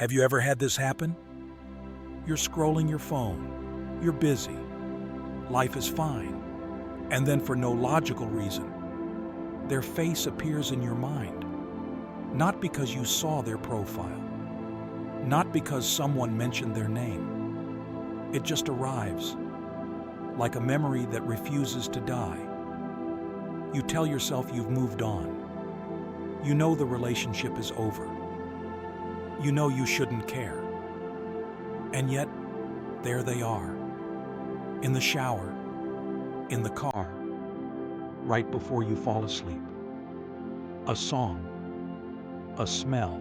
Have you ever had this happen? You're scrolling your phone, you're busy, life is fine, and then for no logical reason, their face appears in your mind. Not because you saw their profile, not because someone mentioned their name. It just arrives, like a memory that refuses to die. You tell yourself you've moved on. You know the relationship is over. You know you shouldn't care. And yet, there they are. In the shower, in the car, right before you fall asleep. A song, a smell,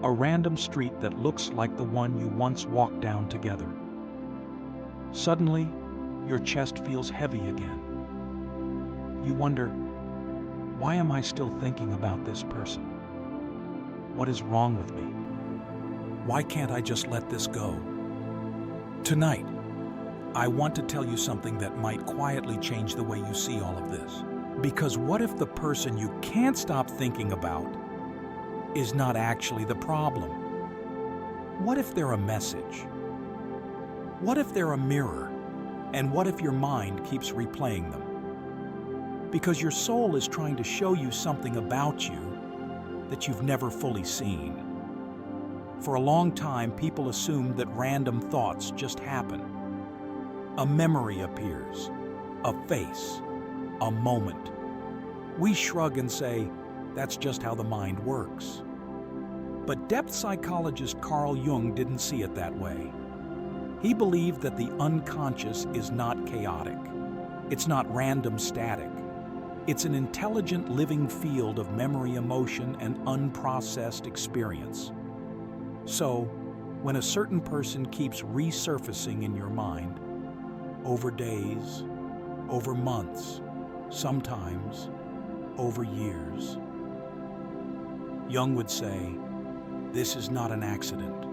a random street that looks like the one you once walked down together. Suddenly, your chest feels heavy again. You wonder, why am I still thinking about this person? What is wrong with me? Why can't I just let this go? Tonight, I want to tell you something that might quietly change the way you see all of this. Because what if the person you can't stop thinking about is not actually the problem? What if they're a message? What if they're a mirror? And what if your mind keeps replaying them? Because your soul is trying to show you something about you that you've never fully seen. For a long time, people assumed that random thoughts just happen. A memory appears, a face, a moment. We shrug and say, that's just how the mind works. But depth psychologist Carl Jung didn't see it that way. He believed that the unconscious is not chaotic. It's not random static. It's an intelligent living field of memory, emotion, and unprocessed experience. So, when a certain person keeps resurfacing in your mind, over days, over months, sometimes over years, Jung would say, this is not an accident.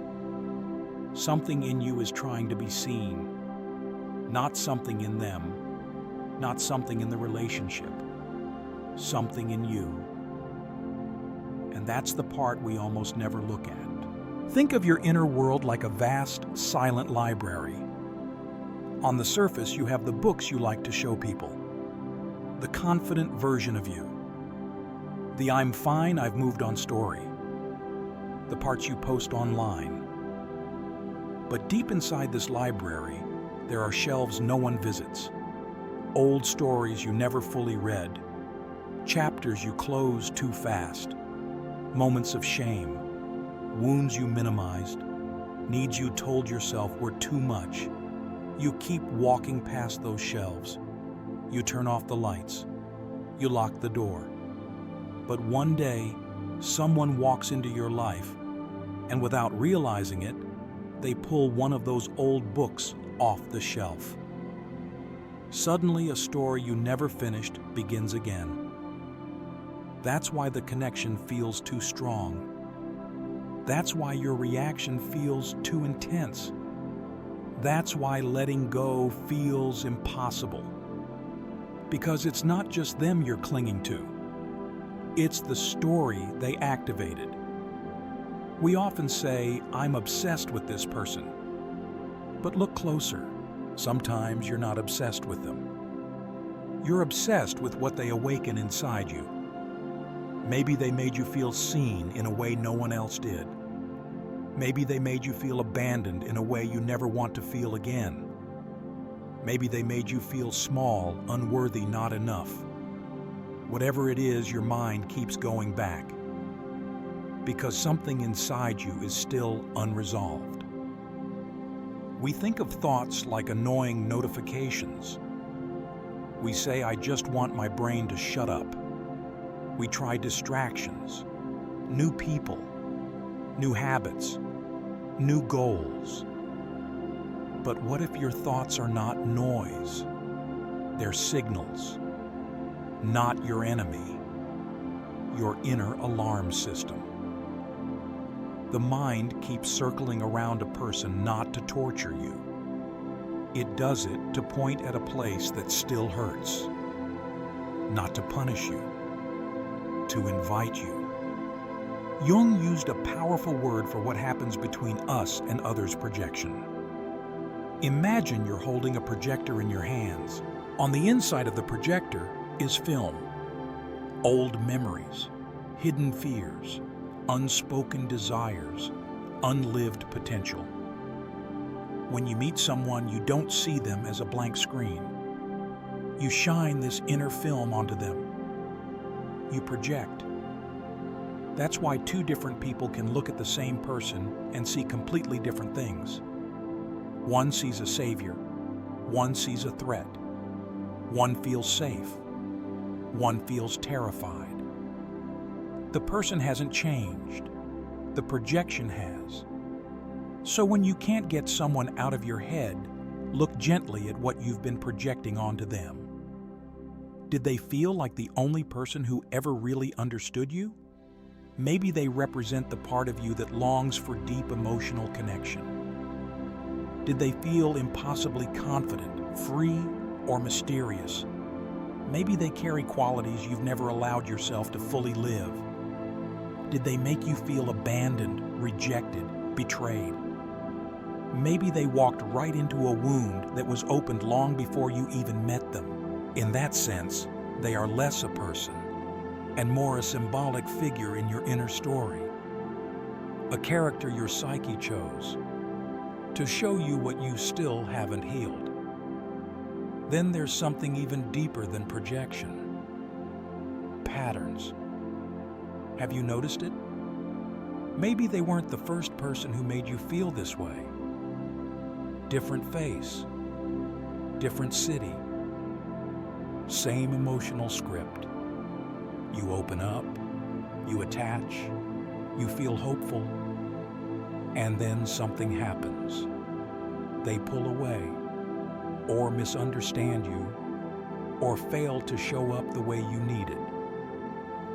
Something in you is trying to be seen, not something in them, not something in the relationship, something in you. And that's the part we almost never look at. Think of your inner world like a vast, silent library. On the surface, you have the books you like to show people, the confident version of you, the I'm fine, I've moved on story, the parts you post online. But deep inside this library, there are shelves no one visits, old stories you never fully read, chapters you close too fast, moments of shame, wounds you minimized, needs you told yourself were too much. You keep walking past those shelves. You turn off the lights. You lock the door. But one day, someone walks into your life, and without realizing it, they pull one of those old books off the shelf. Suddenly, a story you never finished begins again. That's why the connection feels too strong. That's why your reaction feels too intense. That's why letting go feels impossible. Because it's not just them you're clinging to. It's the story they activated. We often say, I'm obsessed with this person. But look closer. Sometimes you're not obsessed with them. You're obsessed with what they awaken inside you. Maybe they made you feel seen in a way no one else did. Maybe they made you feel abandoned in a way you never want to feel again. Maybe they made you feel small, unworthy, not enough. Whatever it is, your mind keeps going back. Because something inside you is still unresolved. We think of thoughts like annoying notifications. We say, I just want my brain to shut up. We try distractions, new people, new habits, new goals. But what if your thoughts are not noise? They're signals, not your enemy, your inner alarm system. The mind keeps circling around a person not to torture you. It does it to point at a place that still hurts, not to punish you, to invite you. Jung used a powerful word for what happens between us and others' projection. Imagine you're holding a projector in your hands. On the inside of the projector is film. Old memories, hidden fears, unspoken desires, unlived potential. When you meet someone, you don't see them as a blank screen. You shine this inner film onto them. You project. That's why two different people can look at the same person and see completely different things. One sees a savior, one sees a threat. One feels safe, one feels terrified. The person hasn't changed, the projection has. So when you can't get someone out of your head, look gently at what you've been projecting onto them. Did they feel like the only person who ever really understood you? Maybe they represent the part of you that longs for deep emotional connection. Did they feel impossibly confident, free, or mysterious? Maybe they carry qualities you've never allowed yourself to fully live. Did they make you feel abandoned, rejected, betrayed? Maybe they walked right into a wound that was opened long before you even met them. In that sense, they are less a person and more a symbolic figure in your inner story. A character your psyche chose to show you what you still haven't healed. Then there's something even deeper than projection. Patterns. Have you noticed it? Maybe they weren't the first person who made you feel this way. Different face, different city, same emotional script. You open up, you attach, you feel hopeful, and then something happens. They pull away, or misunderstand you, or fail to show up the way you needed.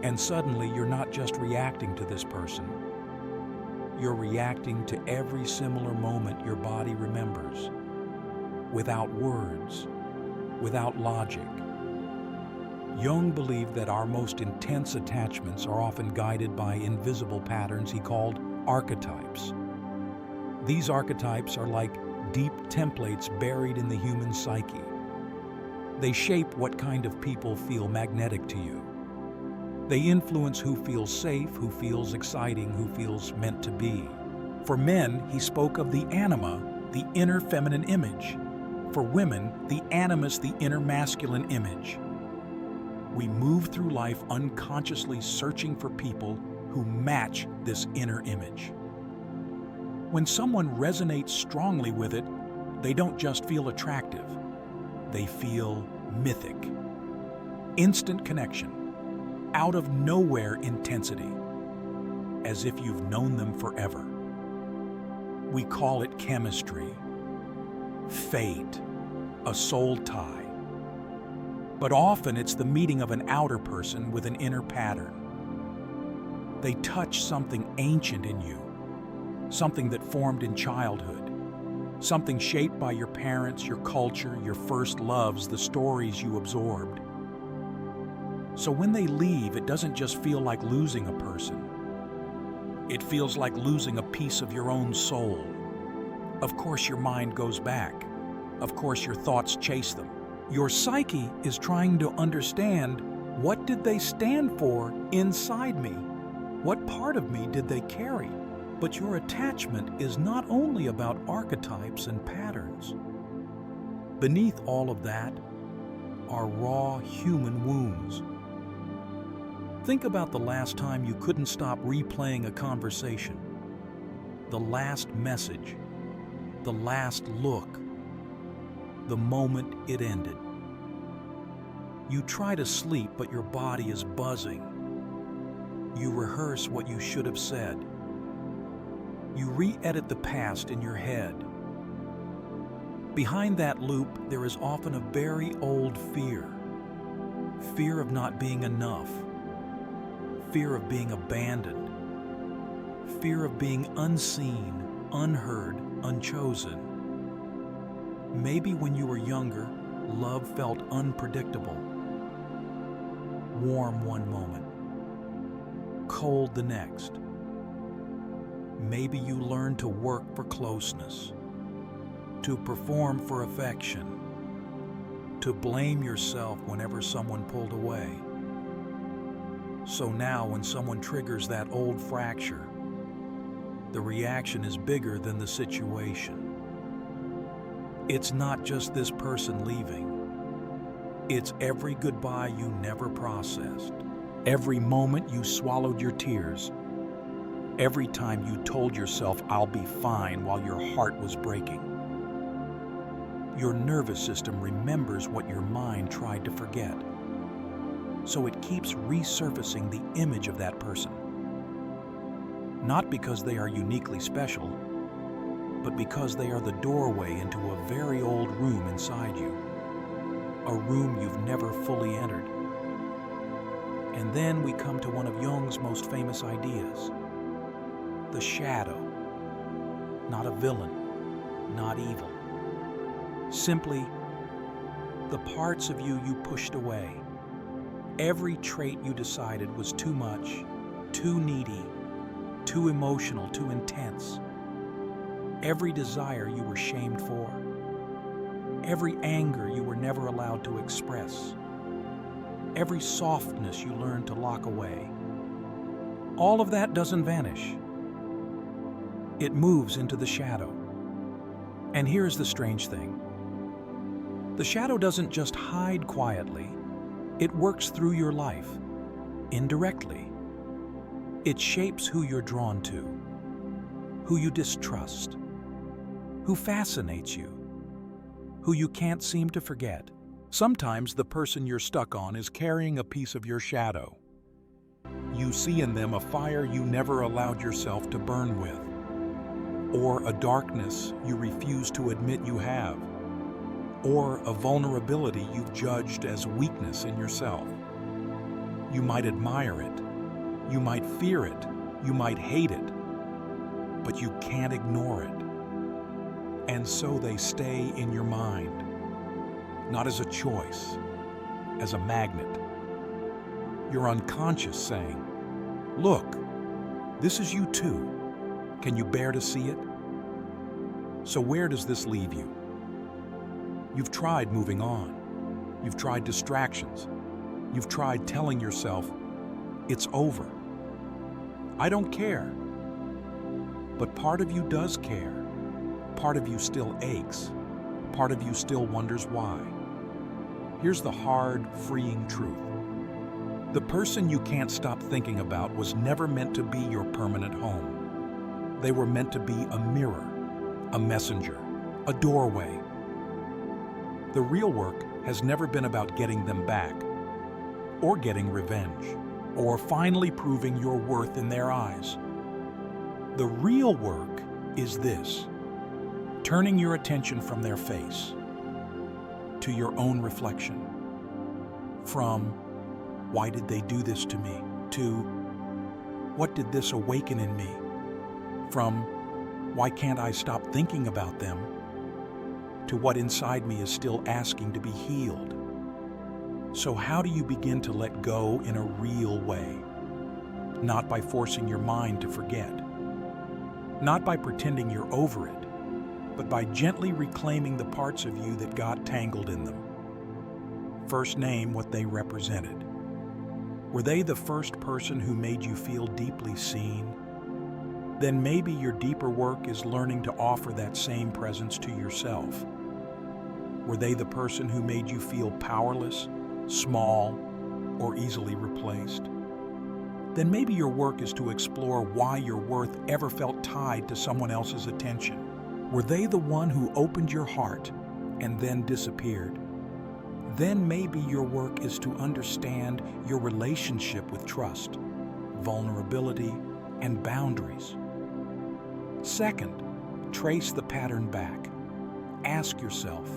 And suddenly you're not just reacting to this person, you're reacting to every similar moment your body remembers, without words, without logic. Jung believed that our most intense attachments are often guided by invisible patterns he called archetypes. These archetypes are like deep templates buried in the human psyche. They shape what kind of people feel magnetic to you. They influence who feels safe, who feels exciting, who feels meant to be. For men, he spoke of the anima, the inner feminine image. For women, the animus, the inner masculine image. We move through life unconsciously searching for people who match this inner image. When someone resonates strongly with it, they don't just feel attractive, they feel mythic. Instant connection, out of nowhere intensity, as if you've known them forever. We call it chemistry, fate, a soul tie. But often it's the meeting of an outer person with an inner pattern. They touch something ancient in you, something that formed in childhood, something shaped by your parents, your culture, your first loves, the stories you absorbed. So when they leave, it doesn't just feel like losing a person. It feels like losing a piece of your own soul. Of course your mind goes back. Of course your thoughts chase them. Your psyche is trying to understand, what did they stand for inside me? What part of me did they carry? But your attachment is not only about archetypes and patterns. Beneath all of that are raw human wounds. Think about the last time you couldn't stop replaying a conversation, the last message, the last look, the moment it ended. You try to sleep, but your body is buzzing. You rehearse what you should have said. You re-edit the past in your head. Behind that loop, there is often a very old fear. Fear of not being enough. Fear of being abandoned. Fear of being unseen, unheard, unchosen. Maybe when you were younger, love felt unpredictable. Warm one moment, cold the next. Maybe you learned to work for closeness, to perform for affection, to blame yourself whenever someone pulled away. So now when someone triggers that old fracture, the reaction is bigger than the situation. It's not just this person leaving. It's every goodbye you never processed, every moment you swallowed your tears, every time you told yourself, "I'll be fine," while your heart was breaking. Your nervous system remembers what your mind tried to forget, so it keeps resurfacing the image of that person. Not because they are uniquely special, but because they are the doorway into a very old room inside you, a room you've never fully entered. And then we come to one of Jung's most famous ideas, the shadow. Not a villain, not evil. Simply, the parts of you pushed away. Every trait you decided was too much, too needy, too emotional, too intense. Every desire you were shamed for. Every anger you were never allowed to express. Every softness you learned to lock away. All of that doesn't vanish. It moves into the shadow. And here's the strange thing. The shadow doesn't just hide quietly. It works through your life, indirectly. It shapes who you're drawn to, who you distrust, who fascinates you, who you can't seem to forget. Sometimes the person you're stuck on is carrying a piece of your shadow. You see in them a fire you never allowed yourself to burn with, or a darkness you refuse to admit you have, or a vulnerability you've judged as weakness in yourself. You might admire it, you might fear it, you might hate it, but you can't ignore it. And so they stay in your mind, not as a choice, as a magnet. Your unconscious saying, "Look, this is you too. Can you bear to see it?" So where does this leave you? You've tried moving on. You've tried distractions. You've tried telling yourself, "It's over. I don't care." But part of you does care. Part of you still aches. Part of you still wonders why. Here's the hard, freeing truth. The person you can't stop thinking about was never meant to be your permanent home. They were meant to be a mirror, a messenger, a doorway. The real work has never been about getting them back, or getting revenge, or finally proving your worth in their eyes. The real work is this: turning your attention from their face to your own reflection. From, "Why did they do this to me?" to, "What did this awaken in me?" From, "Why can't I stop thinking about them?" to, "What inside me is still asking to be healed." So how do you begin to let go in a real way? Not by forcing your mind to forget. Not by pretending you're over it, but by gently reclaiming the parts of you that got tangled in them. First, name what they represented. Were they the first person who made you feel deeply seen? Then maybe your deeper work is learning to offer that same presence to yourself. Were they the person who made you feel powerless, small, or easily replaced? Then maybe your work is to explore why your worth ever felt tied to someone else's attention. Were they the one who opened your heart and then disappeared? Then maybe your work is to understand your relationship with trust, vulnerability, and boundaries. Second, trace the pattern back. Ask yourself,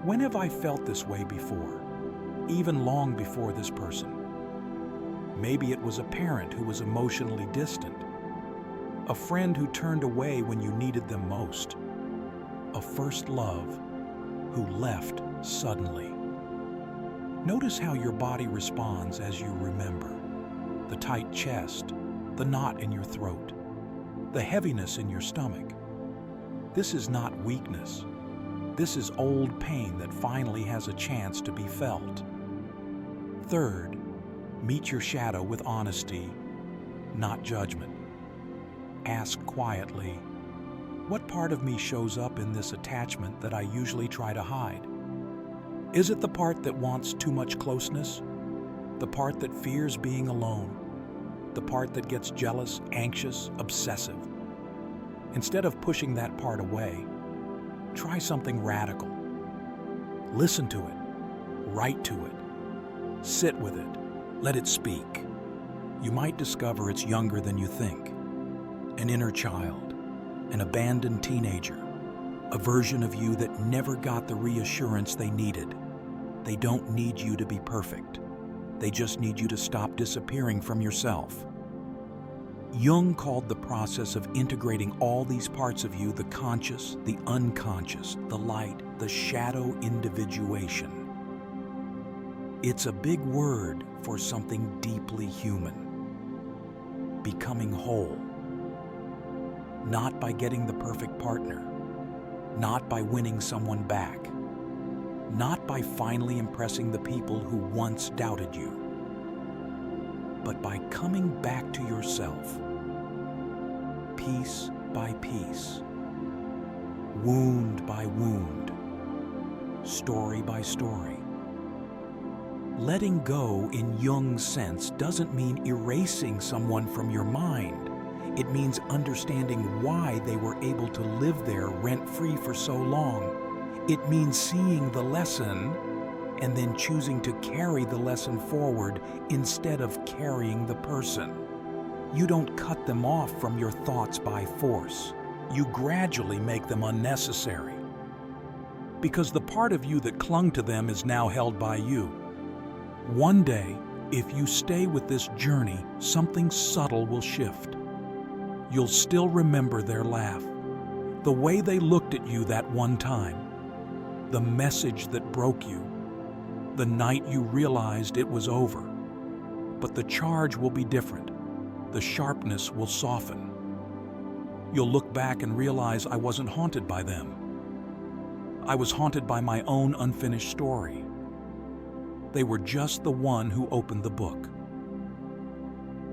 when have I felt this way before, even long before this person? Maybe it was a parent who was emotionally distant, a friend who turned away when you needed them most, a first love who left suddenly. Notice how your body responds as you remember. The tight chest, the knot in your throat, the heaviness in your stomach. This is not weakness. This is old pain that finally has a chance to be felt. Third, meet your shadow with honesty, not judgment. Ask quietly, what part of me shows up in this attachment that I usually try to hide? Is it the part that wants too much closeness? The part that fears being alone? The part that gets jealous, anxious, obsessive? Instead of pushing that part away, try something radical. Listen to it, write to it, sit with it, let it speak. You might discover it's younger than you think. An inner child, an abandoned teenager, a version of you that never got the reassurance they needed. They don't need you to be perfect. They just need you to stop disappearing from yourself. Jung called the process of integrating all these parts of you the conscious, the unconscious, the light, the shadow individuation. It's a big word for something deeply human. Becoming whole. Not by getting the perfect partner, not by winning someone back, not by finally impressing the people who once doubted you, but by coming back to yourself, piece by piece, wound by wound, story by story. Letting go in Jung's sense doesn't mean erasing someone from your mind. It means understanding why they were able to live there rent-free for so long. It means seeing the lesson and then choosing to carry the lesson forward instead of carrying the person. You don't cut them off from your thoughts by force. You gradually make them unnecessary. Because the part of you that clung to them is now held by you. One day, if you stay with this journey, something subtle will shift. You'll still remember their laugh, the way they looked at you that one time, the message that broke you, the night you realized it was over. But the charge will be different. The sharpness will soften. You'll look back and realize I wasn't haunted by them. I was haunted by my own unfinished story. They were just the one who opened the book.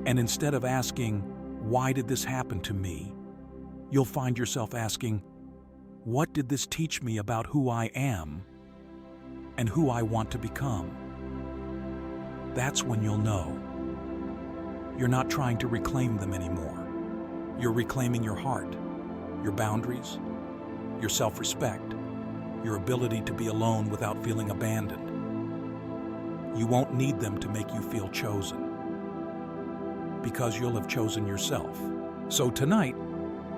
And instead of asking, why did this happen to me? You'll find yourself asking, what did this teach me about who I am and who I want to become? That's when you'll know. You're not trying to reclaim them anymore. You're reclaiming your heart, your boundaries, your self-respect, your ability to be alone without feeling abandoned. You won't need them to make you feel chosen, because you'll have chosen yourself. So tonight,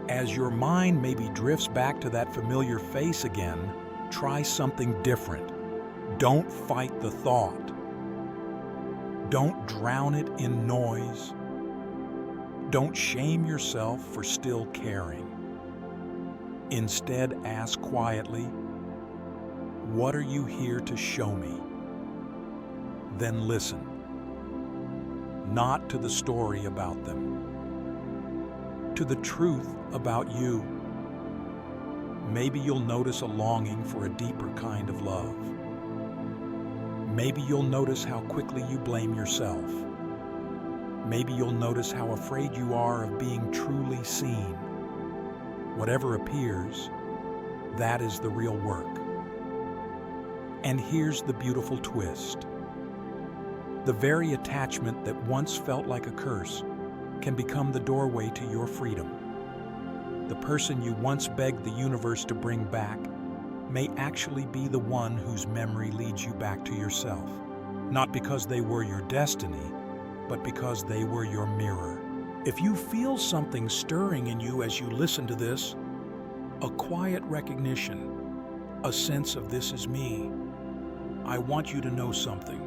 as your mind maybe drifts back to that familiar face again, try something different. Don't fight the thought. Don't drown it in noise. Don't shame yourself for still caring. Instead, ask quietly, what are you here to show me? Then listen. Not to the story about them, to the truth about you. Maybe you'll notice a longing for a deeper kind of love. Maybe you'll notice how quickly you blame yourself. Maybe you'll notice how afraid you are of being truly seen. Whatever appears, that is the real work. And here's the beautiful twist. The very attachment that once felt like a curse can become the doorway to your freedom. The person you once begged the universe to bring back may actually be the one whose memory leads you back to yourself. Not because they were your destiny, but because they were your mirror. If you feel something stirring in you as you listen to this, a quiet recognition, a sense of this is me, I want you to know something.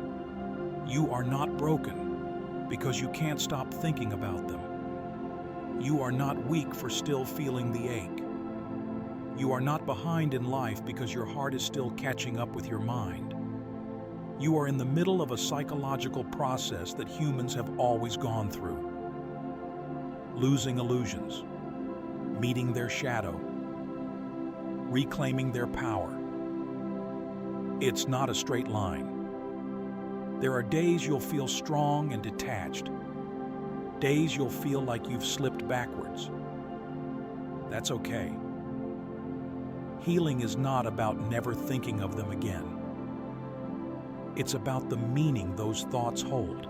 You are not broken because you can't stop thinking about them. You are not weak for still feeling the ache. You are not behind in life because your heart is still catching up with your mind. You are in the middle of a psychological process that humans have always gone through. Losing illusions, meeting their shadow, reclaiming their power. It's not a straight line. There are days you'll feel strong and detached, days you'll feel like you've slipped backwards. That's okay. Healing is not about never thinking of them again. It's about the meaning those thoughts hold.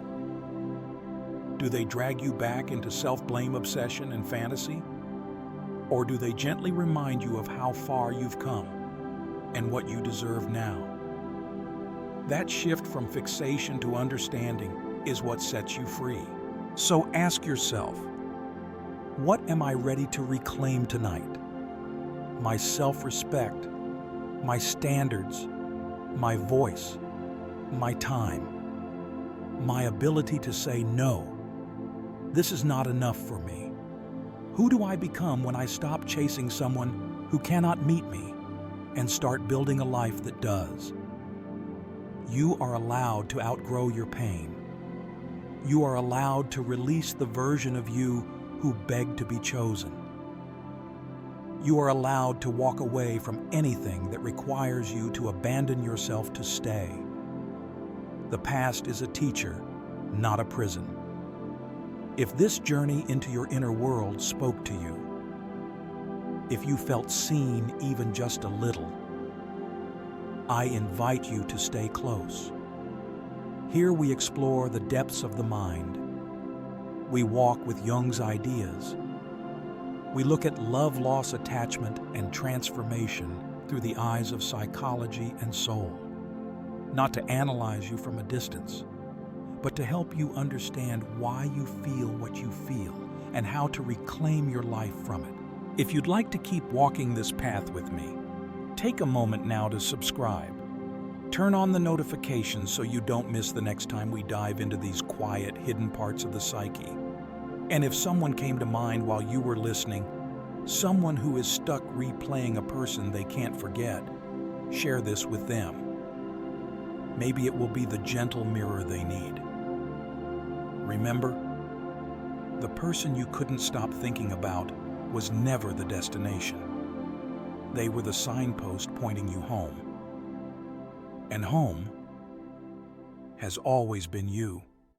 Do they drag you back into self-blame obsession and fantasy? Or do they gently remind you of how far you've come and what you deserve now? That shift from fixation to understanding is what sets you free. So ask yourself, what am I ready to reclaim tonight? My self-respect, my standards, my voice, my time, my ability to say no. This is not enough for me. Who do I become when I stop chasing someone who cannot meet me and start building a life that does? You are allowed to outgrow your pain. You are allowed to release the version of you who begged to be chosen. You are allowed to walk away from anything that requires you to abandon yourself to stay. The past is a teacher, not a prison. If this journey into your inner world spoke to you, if you felt seen even just a little, I invite you to stay close. Here we explore the depths of the mind. We walk with Jung's ideas. We look at love, loss, attachment, and transformation through the eyes of psychology and soul. Not to analyze you from a distance, but to help you understand why you feel what you feel and how to reclaim your life from it. If you'd like to keep walking this path with me, take a moment now to subscribe. Turn on the notifications so you don't miss the next time we dive into these quiet, hidden parts of the psyche. And if someone came to mind while you were listening, someone who is stuck replaying a person they can't forget, share this with them. Maybe it will be the gentle mirror they need. Remember, the person you couldn't stop thinking about was never the destination. They were the signpost pointing you home. And home has always been you.